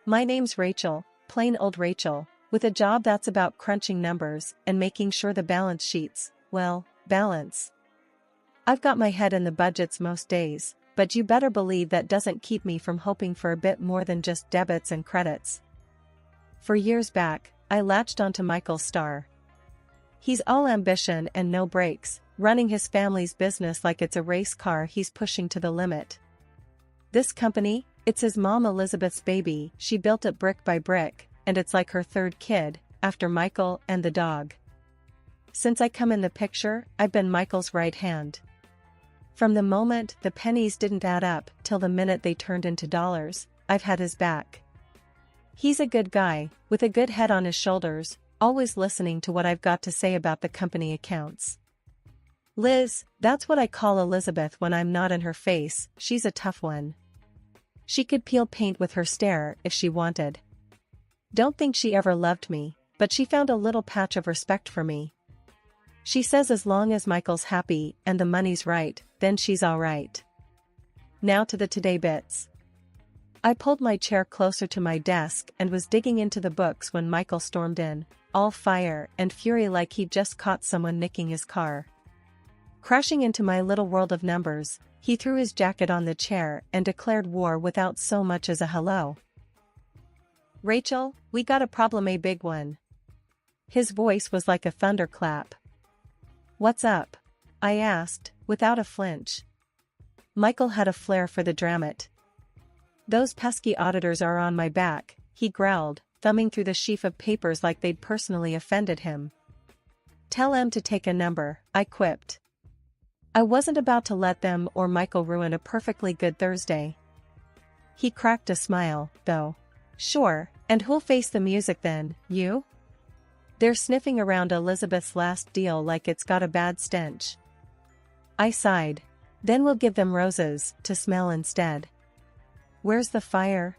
My name's Rachel, plain old Rachel, with a job that's about crunching numbers and making sure the balance sheets, well, balance. I've got my head in the budgets most days, but you better believe that doesn't keep me from hoping for a bit more than just debits and credits. For years back, I latched onto Michael's star. He's all ambition and no brakes, running his family's business like it's a race car he's pushing to the limit. This company, it's his mom Elizabeth's baby. She built it brick by brick, and it's like her third kid, after Michael and the dog. Since I come in the picture, I've been Michael's right hand. From the moment the pennies didn't add up till the minute they turned into dollars, I've had his back. He's a good guy, with a good head on his shoulders, always listening to what I've got to say about the company accounts. Liz, that's what I call Elizabeth when I'm not in her face. She's a tough one. She could peel paint with her stare if she wanted. Don't think she ever loved me, but she found a little patch of respect for me. She says as long as Michael's happy and the money's right, then she's all right. Now to the today bits. I pulled my chair closer to my desk and was digging into the books when Michael stormed in, all fire and fury like he'd just caught someone nicking his car. Crashing into my little world of numbers, he threw his jacket on the chair and declared war without so much as a hello. Rachel, we got a problem, a big one. His voice was like a thunderclap. What's up? I asked, without a flinch. Michael had a flair for the dramate. Those pesky auditors are on my back, he growled, thumbing through the sheaf of papers like they'd personally offended him. Tell them to take a number, I quipped. I wasn't about to let them or Michael ruin a perfectly good Thursday. He cracked a smile, though. Sure, and who'll face the music then, you? They're sniffing around Elizabeth's last deal like it's got a bad stench. I sighed. Then we'll give them roses to smell instead. Where's the fire?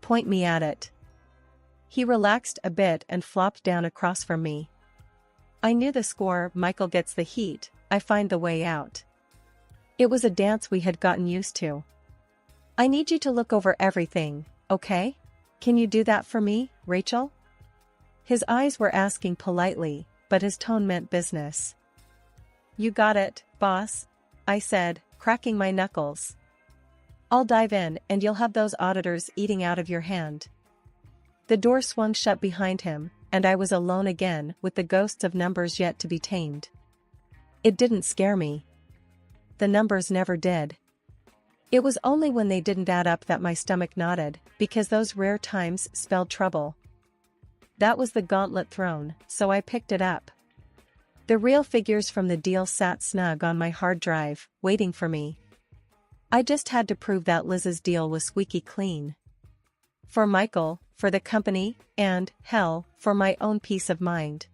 Point me at it. He relaxed a bit and flopped down across from me. I knew the score. Michael gets the heat, I find the way out. It was a dance we had gotten used to. I need you to look over everything, okay? Can you do that for me, Rachel? His eyes were asking politely, but his tone meant business. You got it, boss, I said, cracking my knuckles. I'll dive in and you'll have those auditors eating out of your hand. The door swung shut behind him, and I was alone again with the ghosts of numbers yet to be tamed. It didn't scare me. The numbers never did. It was only when they didn't add up that my stomach knotted, because those rare times spelled trouble. That was the gauntlet thrown, so I picked it up. The real figures from the deal sat snug on my hard drive, waiting for me. I just had to prove that Liz's deal was squeaky clean. For Michael, for the company, and, hell, for my own peace of mind.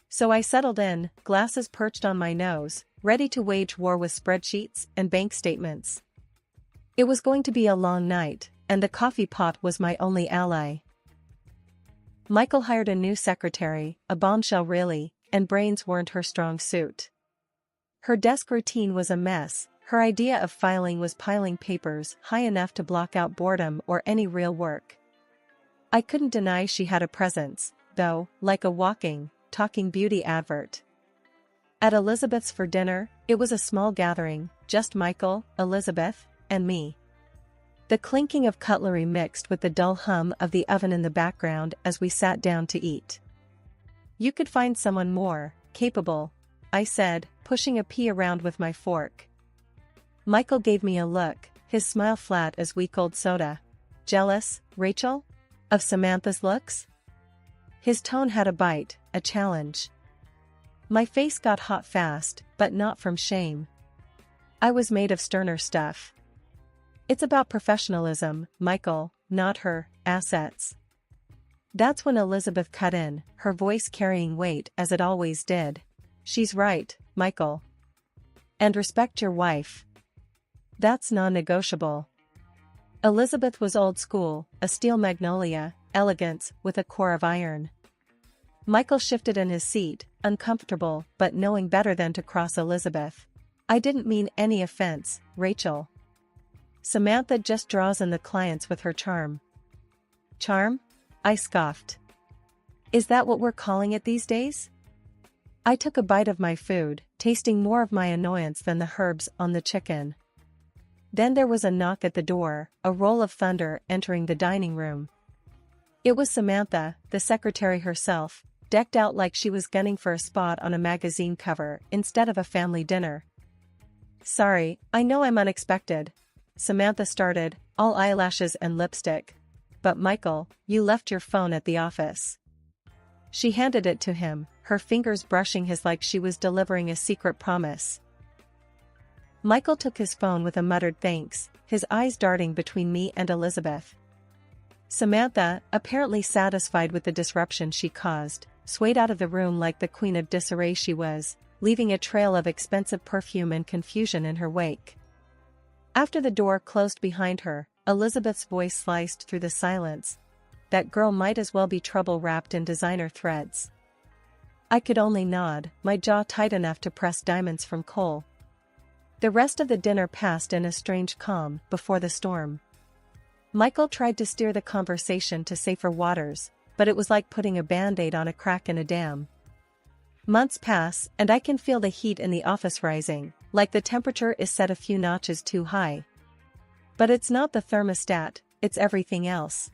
So I settled in, glasses perched on my nose, ready to wage war with spreadsheets and bank statements. It was going to be a long night, and the coffee pot was my only ally. Michael hired a new secretary, a bombshell really, and brains weren't her strong suit. Her desk routine was a mess. Her idea of filing was piling papers high enough to block out boredom or any real work. I couldn't deny she had a presence, though, like a walking, talking beauty advert. At Elizabeth's for dinner, it was a small gathering, just Michael, Elizabeth, and me. The clinking of cutlery mixed with the dull hum of the oven in the background as we sat down to eat. You could find someone more capable, I said, pushing a pea around with my fork. Michael gave me a look, his smile flat as weak old soda. Jealous, Rachel? Of Samantha's looks? His tone had a bite, a challenge. My face got hot fast, but not from shame. I was made of sterner stuff. It's about professionalism, Michael, not her assets. That's when Elizabeth cut in, her voice carrying weight as it always did. She's right, Michael. And respect your wife. That's non-negotiable. Elizabeth was old school, a steel magnolia, elegance with a core of iron. Michael shifted in his seat, uncomfortable but knowing better than to cross Elizabeth. I didn't mean any offense, Rachel. Samantha just draws in the clients with her charm. Charm? I scoffed. Is that what we're calling it these days? I took a bite of my food, tasting more of my annoyance than the herbs on the chicken. Then there was a knock at the door, a roll of thunder entering the dining room. It was Samantha, the secretary herself, decked out like she was gunning for a spot on a magazine cover instead of a family dinner. Sorry, I know I'm unexpected. Samantha started, all eyelashes and lipstick. But Michael, you left your phone at the office. She handed it to him, her fingers brushing his like she was delivering a secret promise. Michael took his phone with a muttered thanks, his eyes darting between me and Elizabeth. Samantha, apparently satisfied with the disruption she caused, swayed out of the room like the queen of disarray she was, leaving a trail of expensive perfume and confusion in her wake. After the door closed behind her, Elizabeth's voice sliced through the silence. That girl might as well be trouble wrapped in designer threads. I could only nod, my jaw tight enough to press diamonds from coal. The rest of the dinner passed in a strange calm before the storm. Michael tried to steer the conversation to safer waters, but it was like putting a band-aid on a crack in a dam. Months pass, and I can feel the heat in the office rising, like the temperature is set a few notches too high. But it's not the thermostat, it's everything else.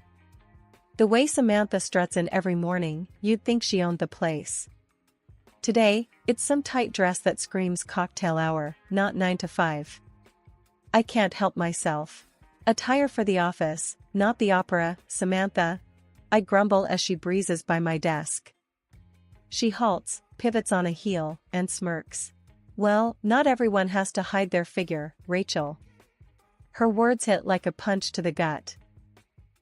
The way Samantha struts in every morning, you'd think she owned the place. Today, it's some tight dress that screams cocktail hour, not 9 to 5. I can't help myself. Attire for the office, not the opera, Samantha. I grumble as she breezes by my desk. She halts, pivots on a heel, and smirks. Well, not everyone has to hide their figure, Rachel. Her words hit like a punch to the gut.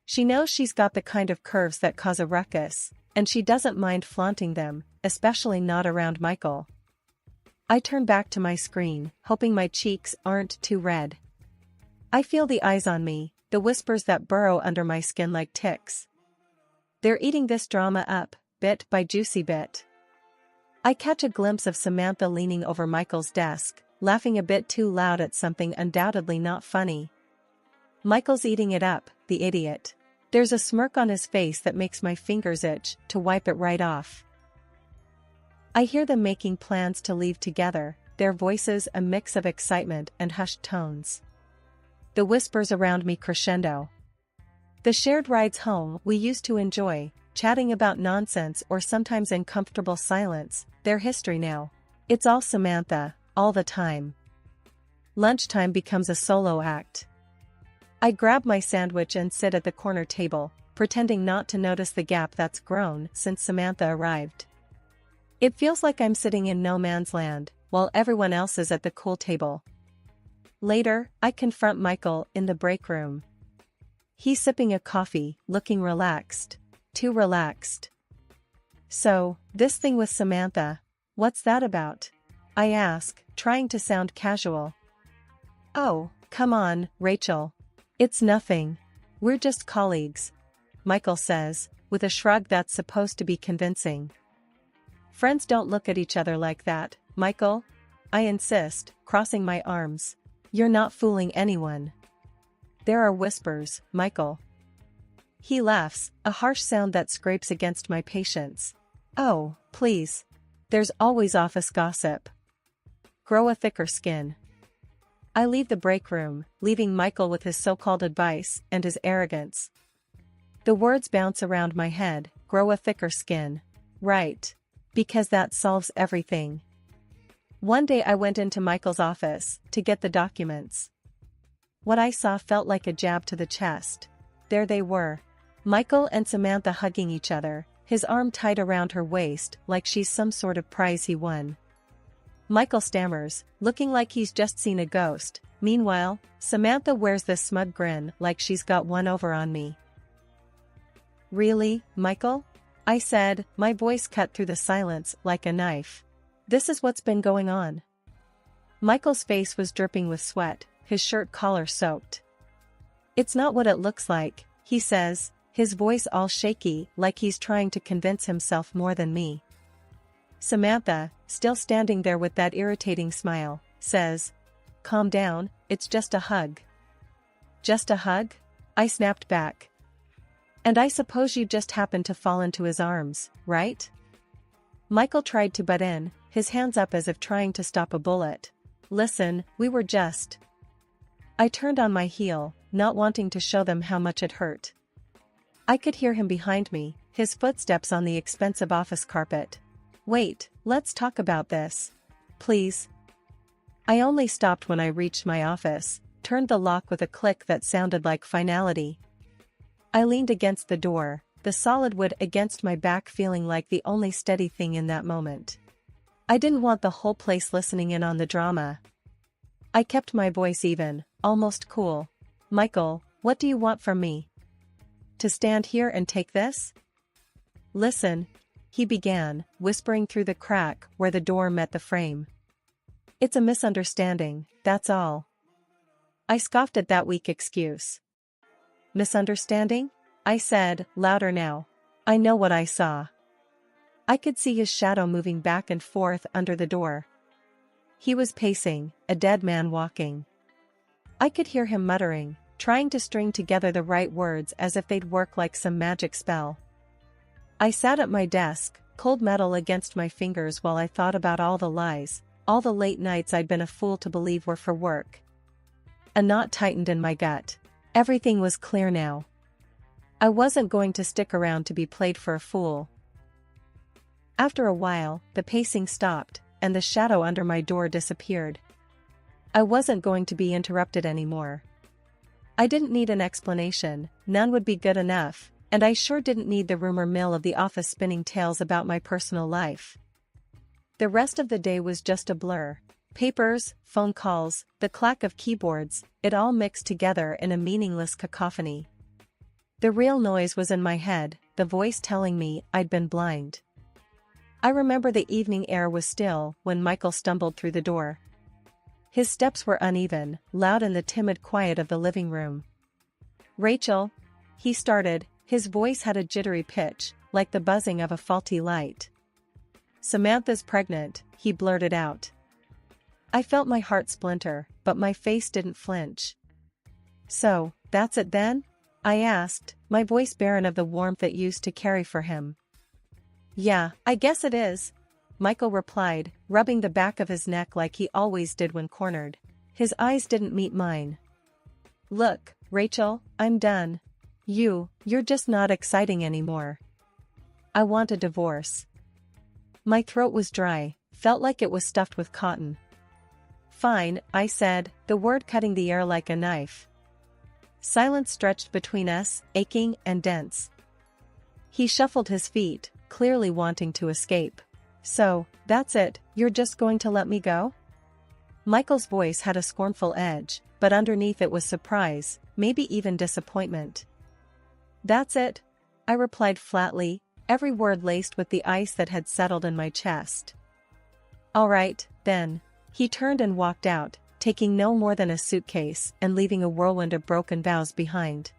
She knows she's got the kind of curves that cause a ruckus, and she doesn't mind flaunting them, especially not around Michael. I turn back to my screen, hoping my cheeks aren't too red. I feel the eyes on me, the whispers that burrow under my skin like ticks. They're eating this drama up, bit by juicy bit. I catch a glimpse of Samantha leaning over Michael's desk, laughing a bit too loud at something undoubtedly not funny. Michael's eating it up, the idiot. There's a smirk on his face that makes my fingers itch to wipe it right off. I hear them making plans to leave together, their voices a mix of excitement and hushed tones. The whispers around me crescendo. The shared rides home we used to enjoy, chatting about nonsense or sometimes in comfortable silence, they're history now. It's all Samantha, all the time. Lunchtime becomes a solo act. I grab my sandwich and sit at the corner table, pretending not to notice the gap that's grown since Samantha arrived. It feels like I'm sitting in no man's land, while everyone else is at the cool table. Later, I confront Michael in the break room. He's sipping a coffee, looking relaxed. Too relaxed. So, this thing with Samantha, what's that about? I ask, trying to sound casual. Oh, come on, Rachel. It's nothing. We're just colleagues, Michael says, with a shrug that's supposed to be convincing. Friends don't look at each other like that, Michael. I insist, crossing my arms. You're not fooling anyone. There are whispers, Michael. He laughs, a harsh sound that scrapes against my patience. Oh, please. There's always office gossip. Grow a thicker skin. I leave the break room, leaving Michael with his so-called advice and his arrogance. The words bounce around my head, grow a thicker skin. Right. Because that solves everything. One day I went into Michael's office to get the documents. What I saw felt like a jab to the chest. There they were. Michael and Samantha hugging each other, his arm tight around her waist like she's some sort of prize he won. Michael stammers, looking like he's just seen a ghost. Meanwhile, Samantha wears this smug grin like she's got one over on me. Really, Michael? I said, my voice cut through the silence like a knife. This is what's been going on. Michael's face was dripping with sweat, his shirt collar soaked. It's not what it looks like, he says, his voice all shaky like he's trying to convince himself more than me. Samantha, still standing there with that irritating smile, says, calm down, it's just a hug. Just a hug? I snapped back. And I suppose you just happened to fall into his arms, right? Michael tried to butt in, his hands up as if trying to stop a bullet. Listen, we were just... I turned on my heel, not wanting to show them how much it hurt. I could hear him behind me, his footsteps on the expensive office carpet. Wait, let's talk about this. Please. I only stopped when I reached my office, turned the lock with a click that sounded like finality. I leaned against the door, the solid wood against my back feeling like the only steady thing in that moment. I didn't want the whole place listening in on the drama. I kept my voice even, almost cool. Michael, what do you want from me? To stand here and take this? Listen, he began, whispering through the crack where the door met the frame. It's a misunderstanding, that's all. I scoffed at that weak excuse. Misunderstanding? I said, louder now. I know what I saw. I could see his shadow moving back and forth under the door. He was pacing, a dead man walking. I could hear him muttering, trying to string together the right words as if they'd work like some magic spell. I sat at my desk, cold metal against my fingers while I thought about all the lies, all the late nights I'd been a fool to believe were for work. A knot tightened in my gut. Everything was clear now. I wasn't going to stick around to be played for a fool. After a while, the pacing stopped, and the shadow under my door disappeared. I wasn't going to be interrupted anymore. I didn't need an explanation, none would be good enough, and I sure didn't need the rumor mill of the office spinning tales about my personal life. The rest of the day was just a blur. Papers, phone calls, the clack of keyboards, it all mixed together in a meaningless cacophony. The real noise was in my head, the voice telling me I'd been blind. I remember the evening air was still when Michael stumbled through the door. His steps were uneven, loud in the timid quiet of the living room. Rachel, he started, his voice had a jittery pitch, like the buzzing of a faulty light. Samantha's pregnant, he blurted out. I felt my heart splinter, but my face didn't flinch. So, that's it then? I asked, my voice barren of the warmth it used to carry for him. Yeah, I guess it is, Michael replied, rubbing the back of his neck like he always did when cornered. His eyes didn't meet mine. Look, Rachel, I'm done. You're just not exciting anymore. I want a divorce. My throat was dry, felt like it was stuffed with cotton. Fine, I said, the word cutting the air like a knife. Silence stretched between us, aching and dense. He shuffled his feet, clearly wanting to escape. So, that's it, you're just going to let me go? Michael's voice had a scornful edge, but underneath it was surprise, maybe even disappointment. That's it, I replied flatly, every word laced with the ice that had settled in my chest. All right, then. He turned and walked out, taking no more than a suitcase and leaving a whirlwind of broken vows behind.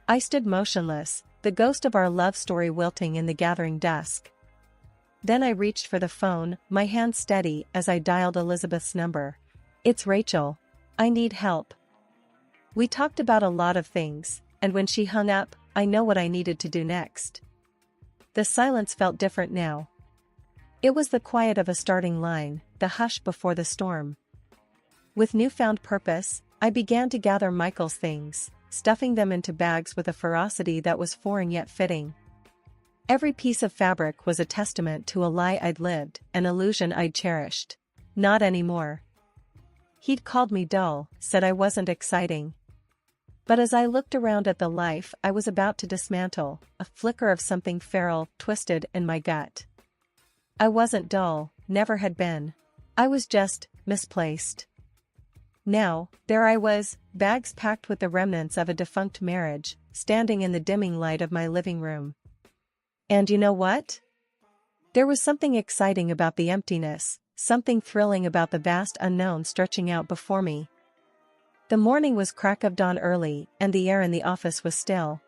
I stood motionless, the ghost of our love story wilting in the gathering dusk. Then I reached for the phone, my hand steady as I dialed Elizabeth's number. It's Rachel. I need help. We talked about a lot of things, and when she hung up, I know what I needed to do next. The silence felt different now. It was the quiet of a starting line, the hush before the storm. With newfound purpose, I began to gather Michael's things, stuffing them into bags with a ferocity that was foreign yet fitting. Every piece of fabric was a testament to a lie I'd lived, an illusion I'd cherished. Not anymore. He'd called me dull, said I wasn't exciting. But as I looked around at the life I was about to dismantle, a flicker of something feral twisted in my gut. I wasn't dull, never had been. I was just misplaced. Now, there I was, bags packed with the remnants of a defunct marriage, standing in the dimming light of my living room. And you know what? There was something exciting about the emptiness, something thrilling about the vast unknown stretching out before me. The morning was crack of dawn early, and the air in the office was still.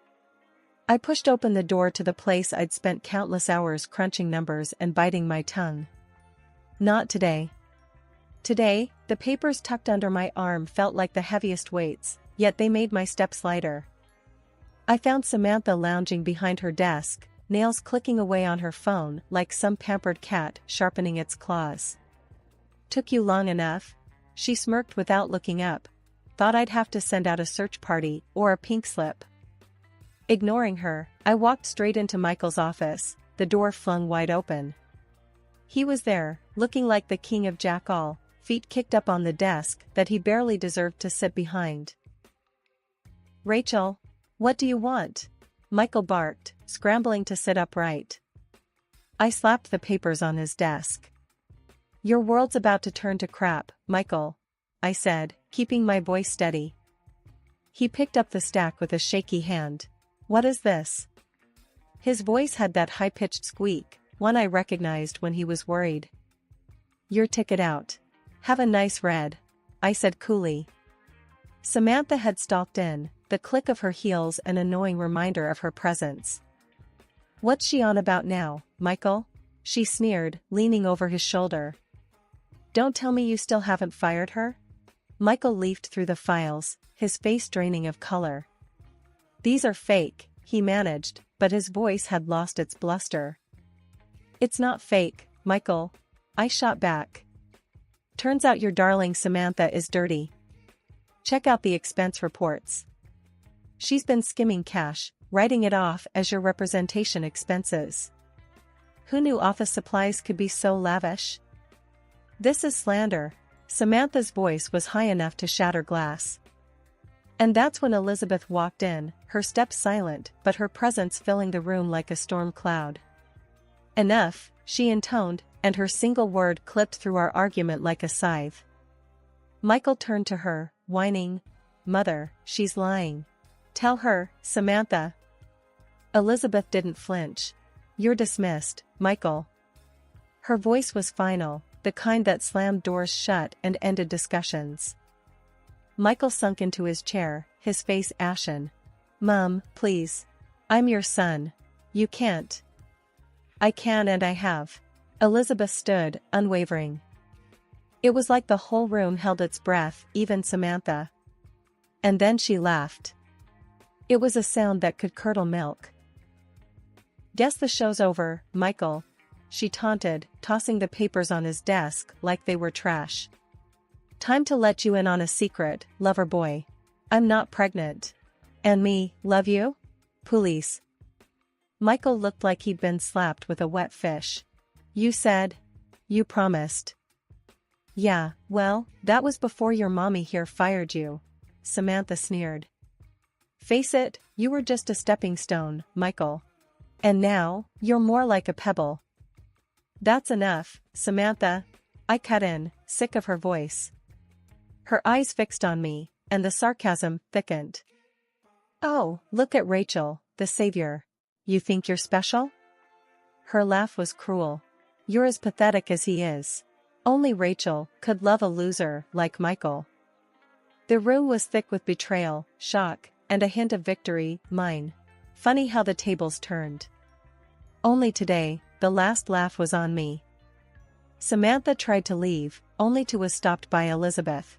I pushed open the door to the place I'd spent countless hours crunching numbers and biting my tongue. Not today. Today, the papers tucked under my arm felt like the heaviest weights, yet they made my steps lighter. I found Samantha lounging behind her desk, nails clicking away on her phone like some pampered cat sharpening its claws. "Took you long enough?" She smirked without looking up. "Thought I'd have to send out a search party or a pink slip." Ignoring her, I walked straight into Michael's office, the door flung wide open. He was there, looking like the king of jack-all, feet kicked up on the desk that he barely deserved to sit behind. "Rachel, what do you want?" Michael barked, scrambling to sit upright. I slapped the papers on his desk. "Your world's about to turn to crap, Michael," I said, keeping my voice steady. He picked up the stack with a shaky hand. "What is this?" His voice had that high-pitched squeak, one I recognized when he was worried. "Your ticket out. Have a nice read," I said coolly. Samantha had stalked in, the click of her heels an annoying reminder of her presence. "What's she on about now, Michael?" she sneered, leaning over his shoulder. "Don't tell me you still haven't fired her?" Michael leafed through the files, his face draining of color. "These are fake," he managed, but his voice had lost its bluster. "It's not fake, Michael," I shot back. "Turns out your darling Samantha is dirty. Check out the expense reports. She's been skimming cash, writing it off as your representation expenses. Who knew office supplies could be so lavish?" "This is slander." Samantha's voice was high enough to shatter glass. And that's when Elizabeth walked in, her steps silent but her presence filling the room like a storm cloud. "Enough," she intoned, and her single word clipped through our argument like a scythe. Michael turned to her, whining, "Mother, she's lying. Tell her, Samantha." Elizabeth didn't flinch. "You're dismissed, Michael." Her voice was final, the kind that slammed doors shut and ended discussions. Michael sunk into his chair, his face ashen. "Mom, please. I'm your son. You can't." "I can and I have." Elizabeth stood, unwavering. It was like the whole room held its breath, even Samantha. And then she laughed. It was a sound that could curdle milk. "Guess the show's over, Michael," she taunted, tossing the papers on his desk like they were trash. "Time to let you in on a secret, lover boy. I'm not pregnant." "And me, love you? Police." Michael looked like he'd been slapped with a wet fish. "You said? You promised." "Yeah, well, that was before your mommy here fired you," Samantha sneered. "Face it, you were just a stepping stone, Michael. And now, you're more like a pebble." "That's enough, Samantha," I cut in, sick of her voice. Her eyes fixed on me, and the sarcasm thickened. "Oh, look at Rachel, the savior. You think you're special?" Her laugh was cruel. "You're as pathetic as he is. Only Rachel could love a loser like Michael." The room was thick with betrayal, shock, and a hint of victory, mine. Funny how the tables turned. Only today, the last laugh was on me. Samantha tried to leave, only to was stopped by Elizabeth.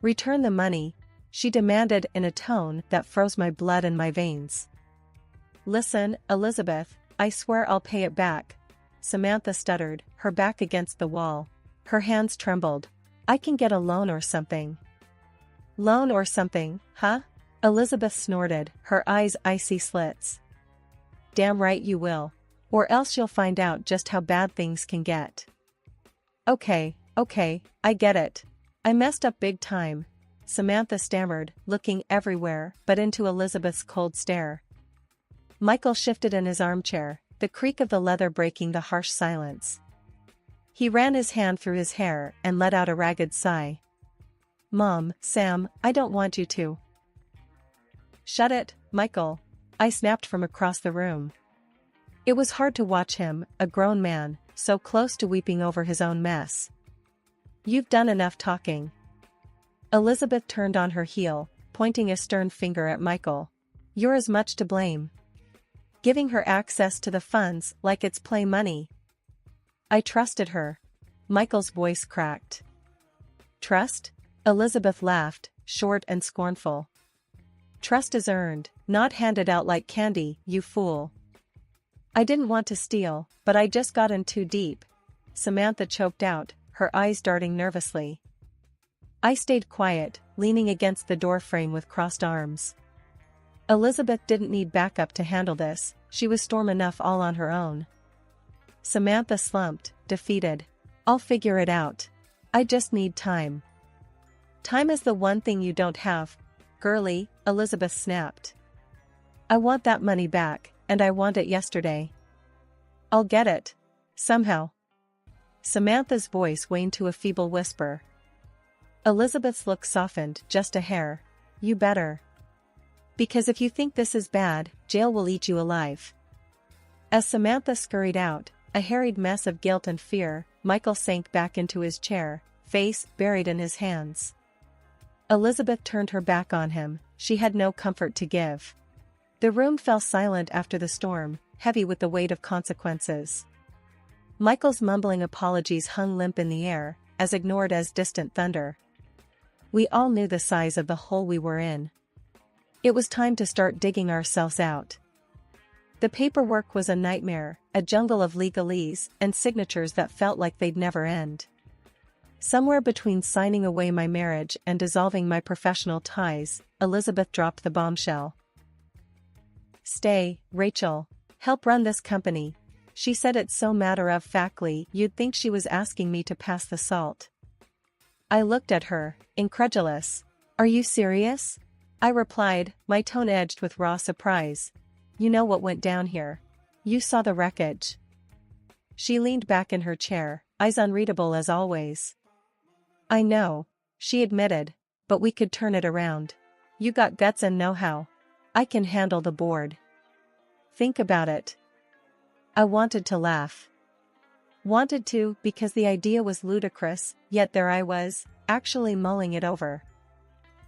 "Return the money," she demanded in a tone that froze my blood in my veins. "Listen, Elizabeth, I swear I'll pay it back," Samantha stuttered, her back against the wall. Her hands trembled. "I can get a loan or something." "Loan or something, huh?" Elizabeth snorted, her eyes icy slits. "Damn right you will. Or else you'll find out just how bad things can get." Okay, I get it. I messed up big time," Samantha stammered, looking everywhere but into Elizabeth's cold stare. Michael shifted in his armchair, the creak of the leather breaking the harsh silence. He ran his hand through his hair and let out a ragged sigh. "Mom, Sam, I don't want you to." "Shut it, Michael," I snapped from across the room. It was hard to watch him, a grown man, so close to weeping over his own mess. "You've done enough talking." Elizabeth turned on her heel, pointing a stern finger at Michael. "You're as much to blame. Giving her access to the funds like it's play money." "I trusted her." Michael's voice cracked. "Trust?" Elizabeth laughed, short and scornful. "Trust is earned, Not handed out like candy, you fool. I didn't want to steal, but I just got in too deep. Samantha choked out, her eyes darting nervously. I stayed quiet, leaning against the doorframe with crossed arms. Elizabeth didn't need backup to handle this, she was storm enough all on her own. Samantha slumped, defeated. I'll figure it out. I just need time. Time is the one thing you don't have, girlie, Elizabeth snapped. I want that money back, and I want it yesterday. I'll get it. Somehow. Samantha's voice waned to a feeble whisper. Elizabeth's look softened just a hair. You better. Because if you think this is bad, jail will eat you alive. As Samantha scurried out, a harried mess of guilt and fear, Michael sank back into his chair, face buried in his hands. Elizabeth turned her back on him, she had no comfort to give. The room fell silent after the storm, heavy with the weight of consequences. Michael's mumbling apologies hung limp in the air, as ignored as distant thunder. We all knew the size of the hole we were in. It was time to start digging ourselves out. The paperwork was a nightmare, a jungle of legalese and signatures that felt like they'd never end. Somewhere between signing away my marriage and dissolving my professional ties, Elizabeth dropped the bombshell. Stay, Rachel. Help run this company. She said it so matter-of-factly you'd think she was asking me to pass the salt. I looked at her, incredulous. Are you serious? I replied, my tone edged with raw surprise. You know what went down here. You saw the wreckage. She leaned back in her chair, eyes unreadable as always. I know, she admitted, but we could turn it around. You got guts and know-how. I can handle the board. Think about it. I wanted to laugh. Wanted to because the idea was ludicrous, yet there I was, actually mulling it over.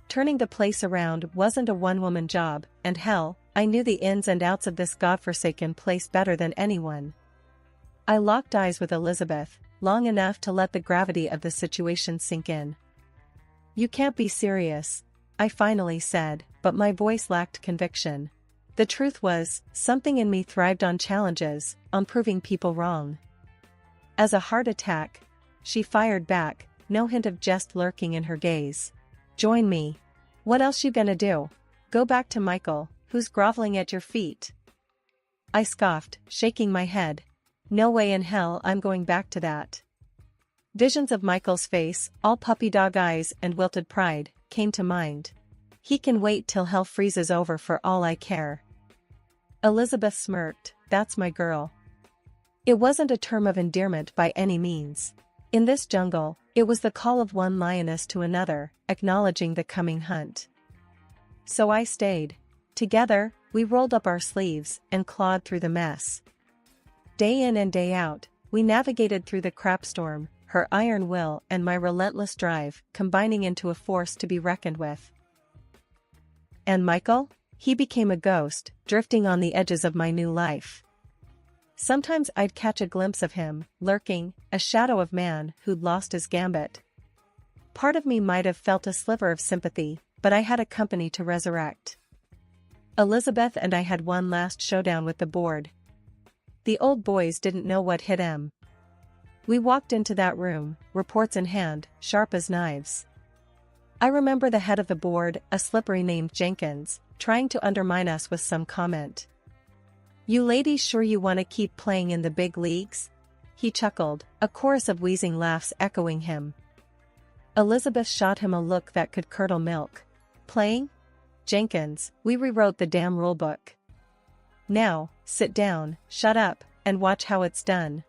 Turning the place around wasn't a one-woman job, and hell, I knew the ins and outs of this godforsaken place better than anyone. I locked eyes with Elizabeth, long enough to let the gravity of the situation sink in. You can't be serious, I finally said, but my voice lacked conviction. The truth was, something in me thrived on challenges, on proving people wrong. As a heart attack, she fired back, no hint of jest lurking in her gaze. Join me. What else you gonna do? Go back to Michael, who's groveling at your feet? I scoffed, shaking my head. No way in hell I'm going back to that. Visions of Michael's face, all puppy dog eyes and wilted pride, came to mind. He can wait till hell freezes over for all I care. Elizabeth smirked, that's my girl. It wasn't a term of endearment by any means. In this jungle, it was the call of one lioness to another, acknowledging the coming hunt. So I stayed. Together, we rolled up our sleeves and clawed through the mess. Day in and day out, we navigated through the crap storm, her iron will and my relentless drive combining into a force to be reckoned with. And Michael? He became a ghost, drifting on the edges of my new life. Sometimes I'd catch a glimpse of him, lurking, a shadow of man who'd lost his gambit. Part of me might have felt a sliver of sympathy, but I had a company to resurrect. Elizabeth and I had one last showdown with the board. The old boys didn't know what hit 'em. We walked into that room, reports in hand, sharp as knives. I remember the head of the board, a slippery named Jenkins, trying to undermine us with some comment. You ladies sure you want to keep playing in the big leagues? He chuckled, a chorus of wheezing laughs echoing him. Elizabeth shot him a look that could curdle milk. Playing? Jenkins, we rewrote the damn rulebook. Now, sit down, shut up, and watch how it's done.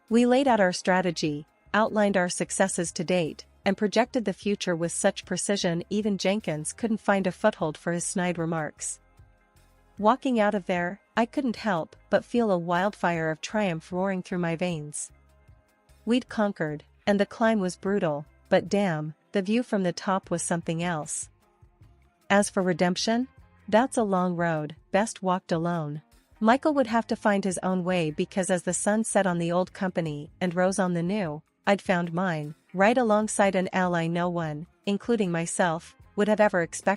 We laid out our strategy, outlined our successes to date, and projected the future with such precision even Jenkins couldn't find a foothold for his snide remarks. Walking out of there, I couldn't help but feel a wildfire of triumph roaring through my veins. We'd conquered, and the climb was brutal, but damn, the view from the top was something else. As for redemption? That's a long road, best walked alone. Michael would have to find his own way because as the sun set on the old company and rose on the new, I'd found mine, right alongside an ally no one, including myself, would have ever expected.